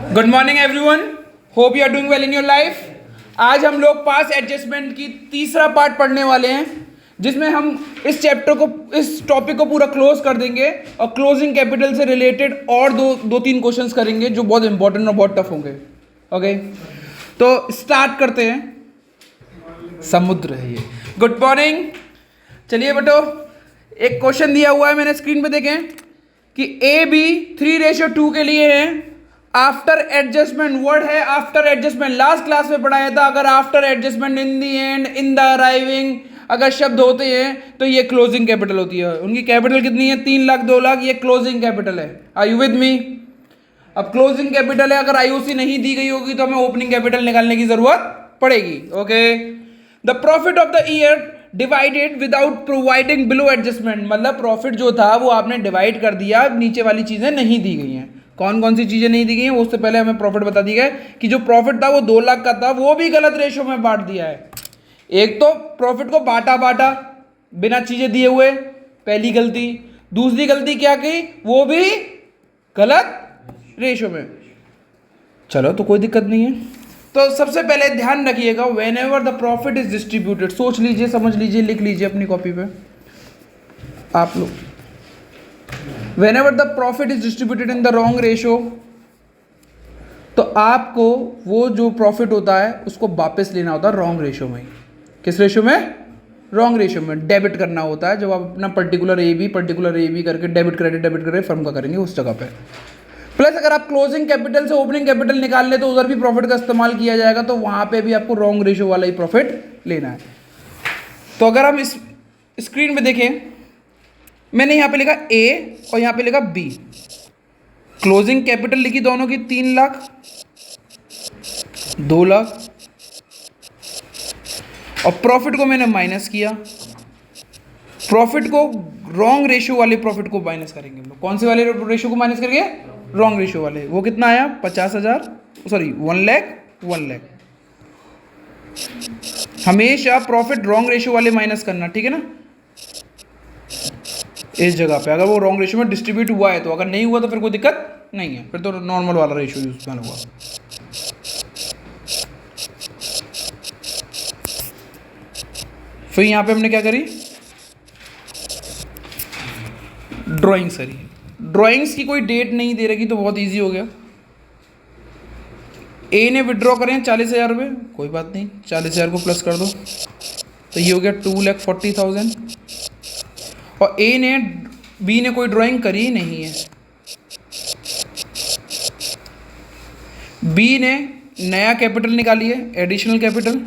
Good morning everyone, hope you are doing well in your life. आज हम लोग पास adjustment की तीसरा पार्ट पढ़ने वाले हैं, जिसमें हम इस चैप्टर को, इस टॉपिक को पूरा क्लोज कर देंगे और क्लोजिंग कैपिटल से रिलेटेड और दो तीन क्वेश्चंस करेंगे जो बहुत इंपॉर्टेंट और बहुत टफ होंगे। ओके, तो स्टार्ट करते हैं। समुद्र है ये। Good morning. चलिए बेटो, एक क्वेश्चन दिया हुआ है, मैंने स्क्रीन पे देखें कि ए बी 3:2 के लिए है। आफ्टर एडजस्टमेंट वर्ड है आफ्टर एडजस्टमेंट, लास्ट क्लास में पढ़ाया था। अगर after adjustment, in the and, in the arriving अगर शब्द होते हैं तो ये क्लोजिंग कैपिटल होती है। उनकी कैपिटल कितनी है? 3 लाख 2 लाख, ये क्लोजिंग कैपिटल है। Are you with me? अब क्लोजिंग कैपिटल है, अगर आईओसी नहीं दी गई होगी तो हमें ओपनिंग कैपिटल निकालने की जरूरत पड़ेगी। Okay, the profit of the year divided without providing below adjustment, मतलब प्रॉफिट जो था वो आपने डिवाइड कर दिया, नीचे वाली चीजें नहीं दी गई हैं। कौन कौन सी चीजें नहीं दी गई हैं? उससे पहले हमें प्रॉफिट बता दी गई कि जो प्रॉफिट था वो 2 लाख का था, वो भी गलत रेशो में बांट दिया है। एक तो प्रॉफिट को बांटा बिना चीजें दिए हुए, पहली गलती। दूसरी गलती क्या की? वो भी गलत रेशो में। चलो, तो कोई दिक्कत नहीं है। तो सबसे पहले ध्यान रखिएगा, when ever the profit is distributed, सोच लीजिए, समझ लीजिए, लिख लीजिए अपनी कॉपी पे आप लोग। When ever the profit is distributed in the wrong ratio, तो आपको वो जो प्रॉफिट होता है उसको वापस लेना होता है रॉन्ग रेशो में। किस रेशो में? रॉन्ग रेशो में। डेबिट करना होता है, जब आप अपना पर्टिकुलर ए बी करके डेबिट क्रेडिट फर्म का करेंगे उस जगह पे। प्लस अगर आप क्लोजिंग कैपिटल से ओपनिंग कैपिटल निकाल ले तो उधर भी प्रॉफिट का इस्तेमाल किया जाएगा, तो वहां पे भी आपको रॉन्ग रेशो वाला ही प्रॉफिट लेना है। तो अगर हम इस स्क्रीन पे देखें, मैंने यहां पे लिखा ए और यहां पे लिखा बी। क्लोजिंग कैपिटल लिखी दोनों की 3 लाख 2 लाख, और प्रॉफिट को मैंने माइनस किया। प्रॉफिट को रॉन्ग रेशो वाले प्रॉफिट को माइनस करेंगे हम लोग। कौन से वाले रेशो को माइनस करेंगे? रॉन्ग रेशो वाले। वो कितना आया? 50,000, सॉरी 1 लाख। हमेशा प्रॉफिट रॉन्ग रेशो वाले माइनस करना, ठीक है ना? इस जगह पे अगर वो रॉन्ग रेशो में डिस्ट्रीब्यूट हुआ है तो, अगर नहीं हुआ तो फिर कोई दिक्कत नहीं है, फिर तो नॉर्मल वाला रेशो यूज हुआ। फिर यहां पे हमने क्या करी? ड्राइंग्स करी। ड्राइंग्स की कोई डेट नहीं दे रखी तो बहुत इजी हो गया। ए ने विड्रॉ करें 40,000 रुपये, कोई बात नहीं, 40,000 को प्लस कर दो तो ये हो गया 2,40,000। और बी ने कोई ड्राइंग करी ही नहीं है। बी ने नया कैपिटल निकाली है, एडिशनल कैपिटल,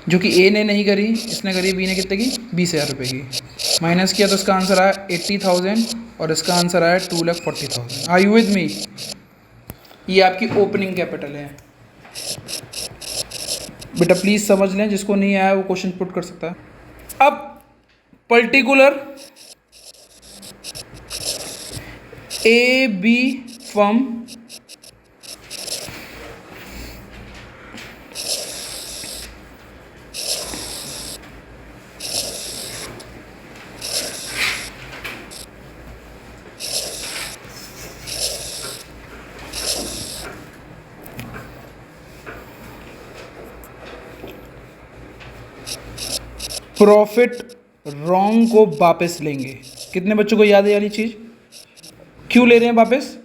जो कि ए ने नहीं करी, इसने करी। बी ने कितने की? 20,000 रुपये की। माइनस किया तो इसका आंसर आया 80,000 और इसका आंसर आया 2,40,000। Are you with me? ये आपकी ओपनिंग कैपिटल है बेटा, प्लीज समझ लें, जिसको नहीं आया वो क्वेश्चन पुट कर सकता है। अब particular A B firm profit wrong को वापस लेंगे। कितने बच्चों को याद है वाली चीज? क्यों ले रहे हैं वापस?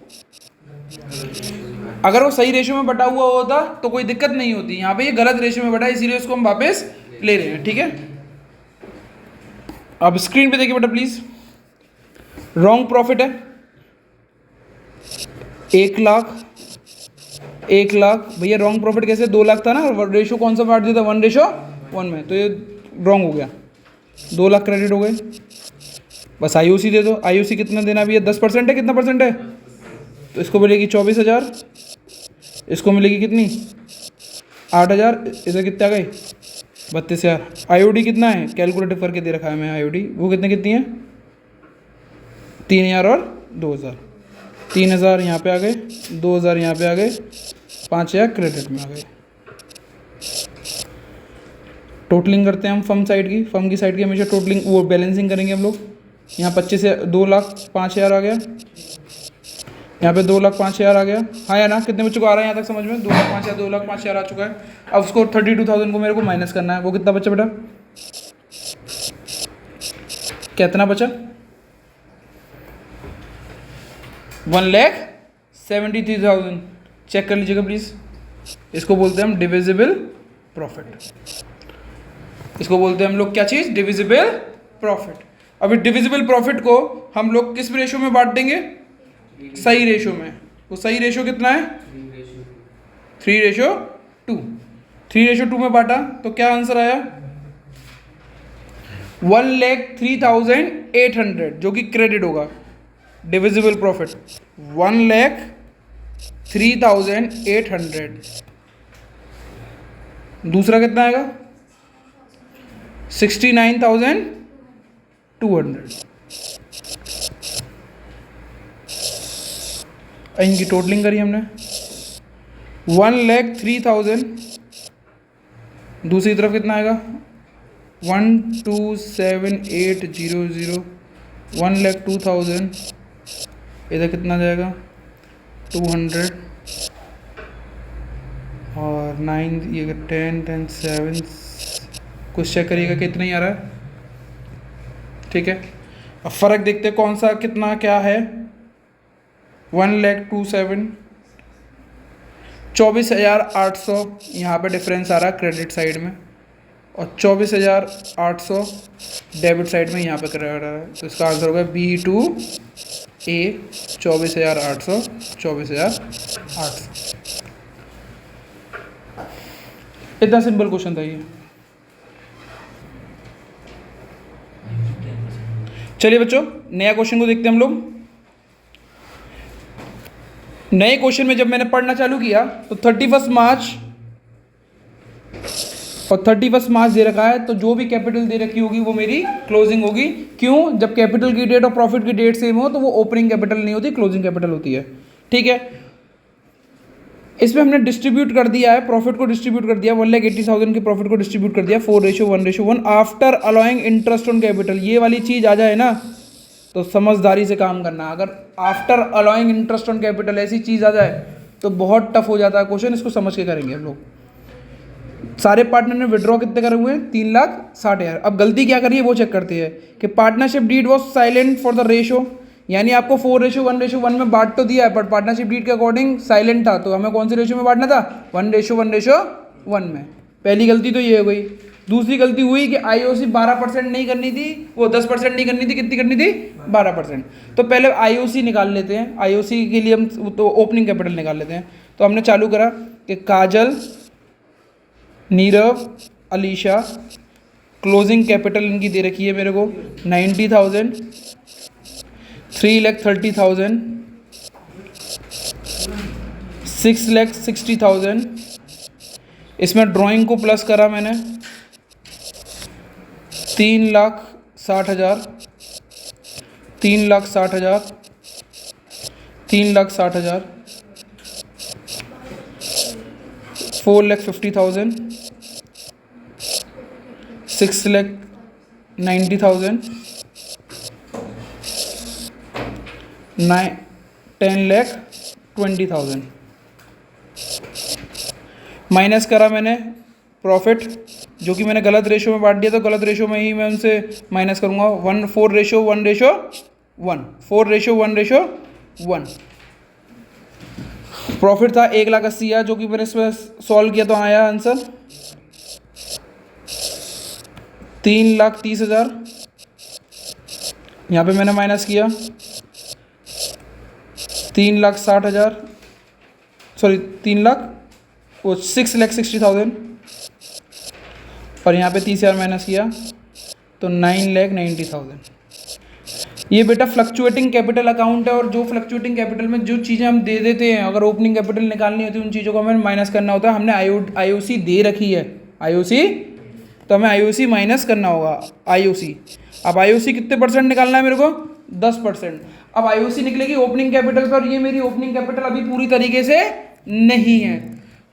अगर वो सही रेशो में बटा हुआ होता तो कोई दिक्कत नहीं होती। यहां पे ये गलत रेशो में बटा है, इसीलिए उसको हम वापस ले रहे हैं, ठीक है? अब स्क्रीन पे देखिए बेटा प्लीज। रॉन्ग प्रॉफिट है 1 लाख। भैया रॉन्ग प्रॉफिट कैसे? 2 लाख था ना, रेशो कौन सा बांट दिया था? 1:1 में, तो ये रॉन्ग हो गया। 2 लाख क्रेडिट हो गए। बस आईओसी दे दो। आईओसी कितना देना भी है? 10% है। कितना परसेंट है? तो इसको मिलेगी 24,000, इसको मिलेगी कितनी? 8,000। इधर कितने आ गए? 32,000। आईओडी कितना है? कैलकुलेटर करके दे रखा है मैं आईओडी। वो कितनी है? 3,000 और 2,000। 3,000 यहाँ पे आ गए, 2,000 यहाँ पे आ गए, 5,000 क्रेडिट में आ गए। टोटलिंग करते हैं हम फर्म की साइड की हमेशा टोटलिंग, वो बैलेंसिंग करेंगे हम लोग। यहाँ 25 से 2 लाख 5,000 आ गया, यहाँ पे 2,05,000 आ गया, हाँ या ना? कितने बच्चों को आ रहा है यहाँ तक समझ में? 2,05,000, 2,05,000 आ चुका है। अब उसको 32,000 को मेरे को माइनस करना है। वो कितना बचा बेटा? कितना बचा? 1,73,000। चेक कर लीजिएगा प्लीज। इसको बोलते हैं हम डिविजिबल प्रॉफिट। इसको बोलते हैं हम लोग क्या चीज? Divisible profit. अब इस डिविजिबल प्रॉफिट को हम लोग किस रेशो में बांट देंगे? सही रेशो में। वो सही रेशो कितना है? 3:2। 3:2 में बांटा तो क्या आंसर आया? 1,03,800 जो कि क्रेडिट होगा। Divisible profit 1,03,800। दूसरा कितना आएगा? 69,200। इनकी टोटलिंग करी हमने 1,03,000। दूसरी तरफ कितना आएगा? 1,27,800। 1,02,000। इधर कितना जाएगा? 200 और 9, ये 10, 10, 7। कुछ चेक करिएगा कितना ही आ रहा है। ठीक है, अब फ़र्क देखते हैं कौन सा कितना क्या है। 1,27,000, 24,800 यहाँ पे डिफरेंस आ रहा है क्रेडिट साइड में, और 24,800 डेबिट साइड में यहाँ पे कर रहा है। तो इसका आंसर होगा B2A 24,800, 24,800। इतना सिंपल क्वेश्चन था ये। चलिए बच्चों, नया क्वेश्चन को देखते हैं हम लोग। नए क्वेश्चन में जब मैंने पढ़ना चालू किया तो 31 मार्च और 31 मार्च दे रखा है, तो जो भी कैपिटल दे रखी होगी वो मेरी क्लोजिंग होगी। क्यों? जब कैपिटल की डेट और प्रॉफिट की डेट सेम हो तो वो ओपनिंग कैपिटल नहीं होती, क्लोजिंग कैपिटल होती है। ठीक है, इसमें हमने डिस्ट्रीब्यूट कर दिया है, प्रॉफिट को डिस्ट्रीब्यूट कर दिया, 1,80,000 के प्रॉफिट को डिस्ट्रीब्यूट कर दिया 4:1:1 after allowing interest on capital. ये वाली चीज़ आ जाए ना तो समझदारी से काम करना। अगर after allowing interest on capital ऐसी चीज़ आ जाए तो बहुत टफ हो जाता है क्वेश्चन। इसको समझ के करेंगे हम लोग। सारे पार्टनर ने विड्रॉ कितने करे हुए हैं? 3,60,000। अब गलती क्या करिए वो चेक करते हैं कि partnership deed was silent for the ratio, यानी आपको 4:1:1 में बांट तो दिया है, पर पार्टनरशिप डीड के अकॉर्डिंग साइलेंट था। तो हमें कौन सी रेशो में बांटना था? 1:1:1 में। पहली गलती तो ये हो गई। दूसरी गलती हुई कि IOC 12% नहीं करनी थी, वो 10% नहीं करनी थी। कितनी करनी थी? 12%। तो पहले IOC निकाल लेते हैं। IOC के लिए हम तो ओपनिंग कैपिटल निकाल लेते हैं। तो हमने चालू करा कि काजल, नीरव, अलीशा, क्लोजिंग कैपिटल इनकी दे रखी है मेरे को 90,000, 3,30,000, 6,60,000। इसमें ड्राइंग को प्लस करा मैंने 3,60,000, 3,60,000, 3,60,000, 4,50,000, 6,90,000, 10,20,000। माइनस करा मैंने प्रॉफिट, जो कि मैंने गलत रेशो में बांट दिया, तो गलत रेशो में ही मैं उनसे माइनस करूँगा। 4:1:1, 4:1:1। प्रॉफिट था 1,80,000, जो कि मैंने इसमें सॉल्व किया तो आया आंसर 3,30,000। यहाँ पे मैंने माइनस किया 3,60,000, सॉरी 6,60,000, और यहाँ पे 30,000 माइनस किया तो 9,90,000। ये बेटा फ्लक्चुएटिंग कैपिटल अकाउंट है, और जो फ्लक्चुएटिंग कैपिटल में जो चीज़ें हम दे देते हैं, अगर ओपनिंग कैपिटल निकालनी होती है उन चीज़ों को हमें माइनस करना होता है। हमने IOC दे रखी है, IOC, तो हमें IOC माइनस करना होगा। IOC, अब IOC कितने परसेंट निकालना है मेरे को? 10%। अब IOC निकलेगी ओपनिंग कैपिटल पर, ये मेरी ओपनिंग कैपिटल अभी पूरी तरीके से नहीं है,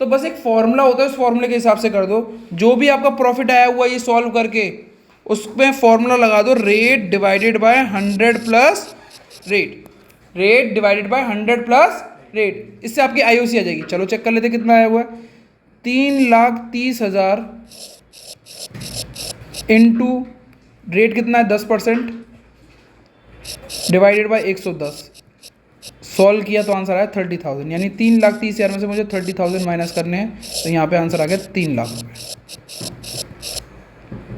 तो बस एक फॉर्मूला होता है, उस फॉर्मूले के हिसाब से कर दो। जो भी आपका प्रॉफिट आया हुआ ये सॉल्व करके उसमें फॉर्मूला लगा दो, rate divided by 100 plus rate. Rate divided by 100 plus rate, इससे आपकी आईओसी आ जाएगी। चलो चेक कर लेते कितना आया हुआ है। 3,30,000 इंटू रेट कितना है 10% डिवाइडेड बाय 110, सॉल्व किया तो आंसर आया 30,000। यानी 3,30,000 में से मुझे 30,000 माइनस करने हैं, तो यहाँ पे आंसर आ गया 3 लाख रुपये।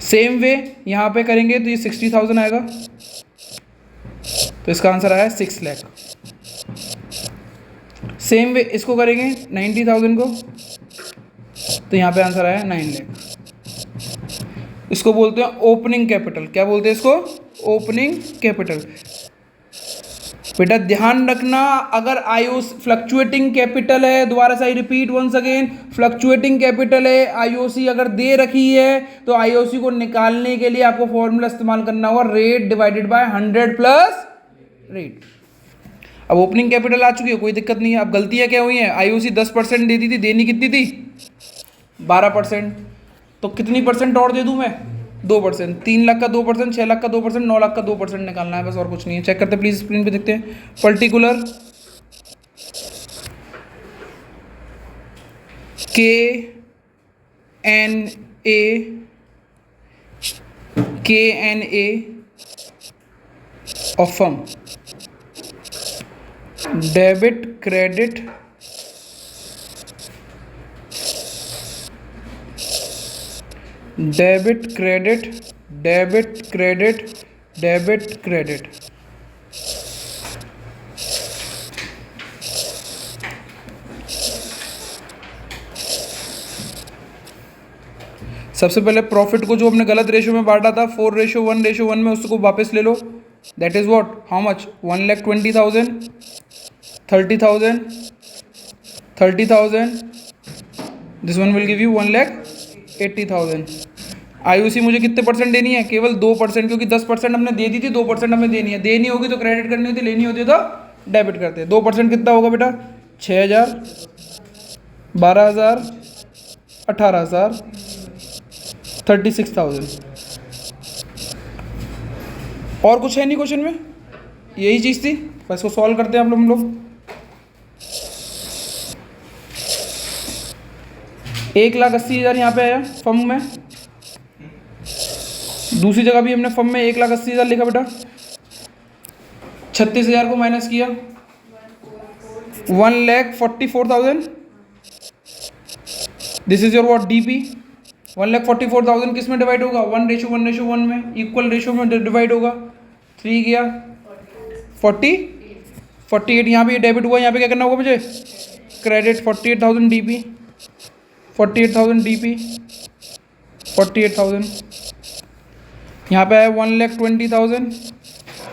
सेम वे यहाँ पे करेंगे तो ये 60,000 आएगा, तो इसका आंसर आया 6 लाख। सेम वे इसको करेंगे 90,000 को, तो यहाँ पे आंसर आया 9 लाख। इसको बोलते हैं ओपनिंग कैपिटल। क्या बोलते हैं इसको? Opening capital. बेटा ध्यान रखना, अगर आईओसी फ्लक्चुएटिंग कैपिटल है, दोबारा से I repeat once again, fluctuating capital है, आईओसी अगर दे रखी है तो आईओसी को निकालने के लिए आपको फॉर्मूला इस्तेमाल करना होगा rate divided by 100 plus rate. अब ओपनिंग कैपिटल आ चुकी है, कोई दिक्कत नहीं है। अब गलतियां क्या हुई हैं? आईओसी 10% देती थी, देनी कितनी थी? 12%। तो कितनी परसेंट और दे दूं मैं? 2%। 3 लाख का 2%, 6 लाख का 2%, 9 लाख का 2% निकालना है बस, और कुछ नहीं है। चेक करते प्लीज, स्क्रीन पे देखते हैं। Particular KNA of firm, debit credit debit credit debit credit debit credit. सबसे पहले प्रॉफिट को जो हमने गलत रेशियो में बांटा था 4:1:1 में, उसको वापस ले लो। That is what? How much? 1,20,000, 30,000, 30,000। This one will give you 1,80,000। IOC मुझे कितने परसेंट देनी है? केवल 2%, क्योंकि 10% हमने दे दी थी, 2% हमें देनी है। देनी होगी तो क्रेडिट करनी होती, लेनी होती तो डेबिट करते हैं। 2% कितना होगा बेटा? 6,000, 12,000, 18,000, 36,000। और कुछ है नहीं क्वेश्चन में, यही चीज़ थी बस। इसको सॉल्व करते हैं हम लोग। 1,80,000 यहाँ पे आया फर्म में। दूसरी जगह भी हमने फर्म में 1,80,000 लिखा बेटा। 36,000 को माइनस किया, 1,44,000। This is your what? DP. 1,44,000 किस में डिवाइड होगा? 1:1:1 में, इक्वल रेशियो में डिवाइड होगा। 3 गया 48। यहाँ पे डेबिट हुआ, यहाँ पे क्या करना होगा मुझे? क्रेडिट। 48,000 DP, 48,000 DP, 48,000। यहाँ पे है 1,20,000,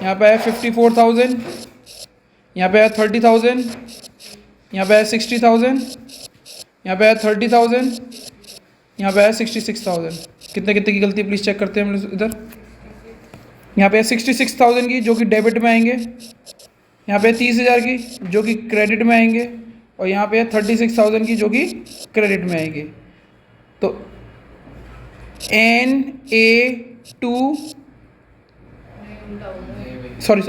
यहाँ पे है 54,000, यहाँ पे है 30,000, यहाँ पे है 60,000, यहाँ पे है 30,000, यहाँ पे है 66,000। कितने कितने की गलती प्लीज़ चेक करते हैं हम लोग इधर। यहाँ पे है 66,000 की जो कि डेबिट में आएंगे, यहाँ पे 30,000 की जो कि क्रेडिट में आएंगे, और यहाँ पे है 36,000 की जो कि क्रेडिट में आएंगे। तो NA2 सॉरी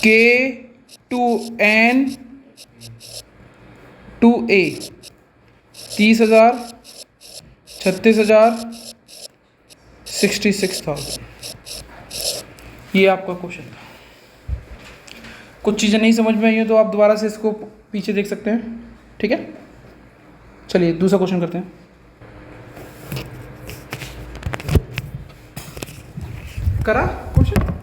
K2N2A 30,000, 36,000, 66,000। ये आपका क्वेश्चन था। कुछ चीज़ें नहीं समझ में आई हैं तो आप दोबारा से इसको पीछे देख सकते हैं, ठीक है। चलिए दूसरा क्वेश्चन करते हैं। करा क्वेश्चन?